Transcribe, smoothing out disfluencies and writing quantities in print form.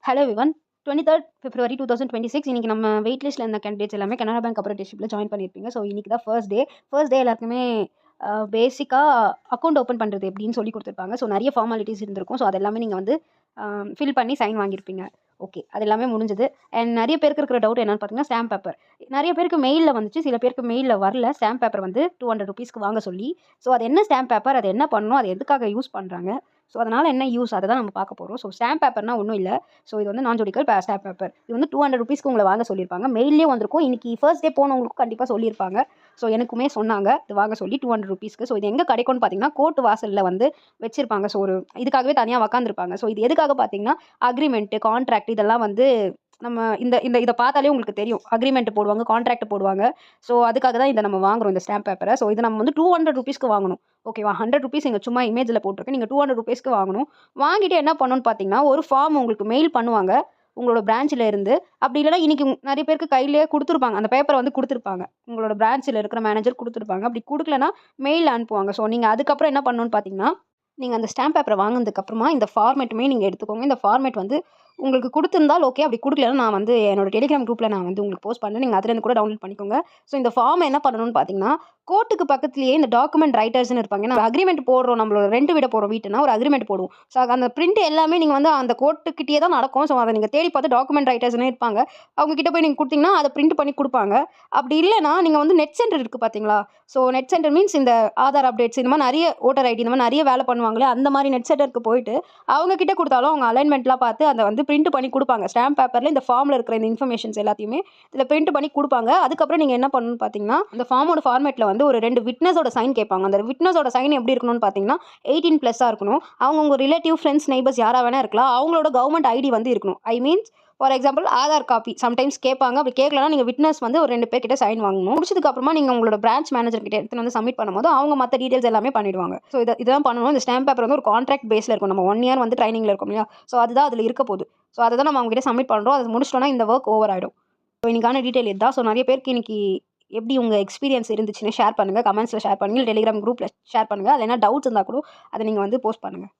Hello everyone. 23rd February 2026 இன்னைக்கு நம்ம wait லிஸ்ட்டில் இருந்த கேண்டிடேட்ஸ் எல்லாமே கனரா பேங்க் அப்ரண்டிஸ்ஷிப்பில் ஜாயின் பண்ணியிருப்பீங்க. ஸோ இன்னைக்கு தான் ஃபர்ஸ்ட் டே எல்லாருக்குமே பேசிக்காக அக்கௌண்ட் ஓப்பன் பண்ணுறது எப்படின்னு சொல்லி கொடுத்துருப்பாங்க. ஸோ நிறைய ஃபார்மாலிட்டிஸ் இருந்திருக்கும். ஸோ அது எல்லாமே நீங்கள் வந்து ஃபில் பண்ணி சைன் வாங்கியிருப்பீங்க. ஓகே, அது எல்லாமே முடிஞ்சது. அண்ட் நிறைய பேருக்கு இருக்கிற டவுட் என்னென்னு பார்த்தீங்கன்னா ஸ்டாம்ப் பேப்பர். நிறைய பேருக்கு மெயிலில் வந்துச்சு, சில பேருக்கு மெயிலில் வரல. ஸ்டாம்ப் பேப்பர் வந்து 200 rupeesக்கு வாங்க சொல்லி. ஸோ அது என்ன ஸ்டாம்ப் பேப்பர், அது என்ன பண்ணணும், அது எதுக்காக யூஸ் பண்ணுறாங்க, ஸோ அதனால் என்ன யூஸ், அதை தான் நம்ம பார்க்க போகிறோம். ஸோ ஸ்டாம்ப் பேப்பர்னா ஒன்றும் இல்லை. ஸோ இது வந்து நான் ஜுடிக்கல் ஸ்டாம்ப் பேப்பர். இது வந்து 200 rupeesக்கு உங்களை வாங்க சொல்லியிருப்பாங்க. மெயிலே வந்திருக்கும். இன்றைக்கி ஃபர்ஸ்ட் டே போனவங்களுக்கும் கண்டிப்பாக சொல்லியிருப்பாங்க. ஸோ எனக்குமே சொன்னாங்க இது வாங்க சொல்லி 200 rupeesக்கு. ஸோ இது எங்கே கிடைக்கும்னு பார்த்தீங்கன்னா கோர்ட் வாசலில் வந்து வச்சிருப்பாங்க. ஸோ ஒரு இதுக்காகவே தனியாக உக்காந்துருப்பாங்க. ஸோ இது எதுக்காக பார்த்தீங்கன்னா அக்ரிமெண்ட்டு, கான்ட்ராக்ட் இதெல்லாம் வந்து நம்ம இதை பார்த்தாலே உங்களுக்கு தெரியும். அக்ரிமெண்ட் போடுவாங்க, கான்ட்ராக்ட் போடுவாங்க. ஸோ அதுக்காக தான் இதை நம்ம வாங்குறோம், இந்த ஸ்டாம்ப் பேப்பரை. ஸோ இது நம்ம வந்து 200 rupeesக்கு வாங்கணும். ஓகேவா? 100 rupees இங்கே சும்மா இமேஜில் போட்டிருக்கு. நீங்கள் 200 rupeesக்கு வாங்கணும். வாங்கிட்டு என்ன பண்ணணும்னு பார்த்தீங்கன்னா ஒரு ஃபார்ம் உங்களுக்கு மெயில் பண்ணுவாங்க உங்களோட பிரான்ச்சில் இருந்து. அப்படி இல்லைனா இன்றைக்கி நிறைய பேருக்கு கையிலேயே கொடுத்துருப்பாங்க, அந்த பேப்பரை வந்து கொடுத்துருப்பாங்க. உங்களோட பிரான்ச்சில் இருக்கிற மேனேஜர் கொடுத்துருப்பாங்க. அப்படி கொடுக்கலனா மெயில் அனுப்புவாங்க. ஸோ நீங்கள் அதுக்கப்புறம் என்ன பண்ணணும்னு பார்த்தீங்கன்னா நீங்கள் அந்த ஸ்டாம்ப் பேப்பரை வாங்கினதுக்கப்புறமா இந்த ஃபார்மேட்டுமே நீங்கள் எடுத்துக்கோங்க. இந்த ஃபார்மேட் வந்து உங்களுக்கு கொடுத்துருந்தால் ஓகே, அப்படி கொடுக்கலன்னா நான் வந்து என்னோட டெலிகிராம் குரூப்பில் நான் வந்து உங்களுக்கு போஸ்ட் பண்ணுறேன். நீங்கள் அதுலேருந்து கூட டவுன்லோட் பண்ணிக்கோங்க. ஸோ இந்த ஃபார்மை என்ன பண்ணணும்னு பார்த்தீங்கன்னா கோர்ட்டுக்கு பக்கத்துலேயே இந்த டாக்குமெண்ட் ரைட்டர்ஸ்னு இருப்பாங்க. ஏன்னா அக்ரிமெண்ட் போடுறோம், நம்மளோட ரெண்ட் விட போகிறோம் வீட்டுனா ஒரு அக்ரிமெண்ட் போடுவோம். ஸோ அந்த பிரிண்ட் எல்லாமே நீங்கள் வந்து அந்த கோர்ட்டுக்கிட்டே தான் நடக்கும். ஸோ அதை நீங்கள் தேடி பார்த்து டாக்குமெண்ட் ரைட்டர்ஸ்னே இருப்பாங்க. அவங்க கிட்ட போய் நீங்கள் கொடுத்தீங்கன்னா அதை பிரிண்ட் பண்ணி கொடுப்பாங்க. அப்படி இல்லைனா நீங்கள் வந்து நெட் சென்டர் இருக்குது பார்த்தீங்களா? ஸோ நெட் சென்டர் மீன்ஸ் இந்த ஆதார் அப்டேட்ஸ் இந்த மாதிரி நிறைய ஓட்டர் ஐடி இந்த மாதிரி நிறைய வேலை பண்ணுவாங்களே, அந்த மாதிரி நெட் சென்டருக்கு போயிட்டு அவங்க கிட்ட கொடுத்தாலும் அவங்க அலைன்மெண்ட்லாம் பார்த்து அதை வந்து பிரிண்ட் பண்ணி கொடுப்பாங்க. ஸ்டாம்ப் பேப்பரில் இந்த ஃபார்மில் இருக்கிற இந்த இன்ஃபர்மேஷன்ஸ் எல்லாத்தையுமே இதில் பிரிண்ட் பண்ணி கொடுப்பாங்க. அதுக்கப்புறம் நீங்கள் என்ன பண்ணணும்னு பார்த்தீங்கன்னா அந்த ஃபார்மோட ஃபார்மேட்டில் வந்து ஒரு 2 விட்னஸோட சைன் கேட்பாங்க. அந்த விட்னஸோட சைன் எப்படி இருக்கணும்னு பார்த்தீங்கன்னா 18+ இருக்கணும். அவங்க உங்கள் ரிலேட்டிவ், ஃப்ரெண்ட்ஸ், நெய்பர்ஸ் யாராக வேணா இருக்கலாம். அவங்களோட கவர்மெண்ட் ஐடி வந்து இருக்கணும். I means for example Aadhaar copy sometimes கேட்பாங்க. அப்படி கேட்கலன்னா நீங்கள் விட்னஸ் வந்து ஒரு 2 பேர்கிட்ட சைன் வாங்கணும். முடிச்சதுக்கப்புறமா நீங்கள் உங்களோட பிரான்ச் மேனேஜர் கிட்ட எடுத்து வந்து சப்மிட் பண்ணும்போது அவங்க மற்ற டீட்டெயில்ஸ் எல்லாமே பண்ணிடுவாங்க. ஸோ இதான் பண்ணணும். இந்த ஸ்டாம்ப் பேப்பர் வந்து ஒரு கான்ட்ராக்ட் பேஸில் இருக்கும். நம்ம 1 year வந்து ட்ரைனிங்கில் இருக்கும் இல்லையா? ஸோ அதுதான் அதில் இருக்க போகுது. ஸோ அதை தான் நம்ம அவங்க கிட்ட சப்மிட் பண்ணுறோம். அதை முடிச்சிட்டோன்னா இந்த ஒர்க் ஓவர் ஆகிடும். ஸோ இன்னைக்கான டீட்டெயில் இதுதான். ஸோ நிறைய பேருக்கு இன்னைக்கு எப்படி உங்கள் எக்ஸ்பீரியன்ஸ் இருந்துச்சுன்னு ஷேர் பண்ணுங்கள். கமெண்ட்ஸில் ஷேர் பண்ணுங்கள். டெலிகிராம் குரூப்பில் ஷேர் பண்ணுங்கள். அதில் என்ன டவுட்ஸ் இருந்தால் கூட அதை நீங்கள் வந்து போஸ்ட் பண்ணுங்கள்.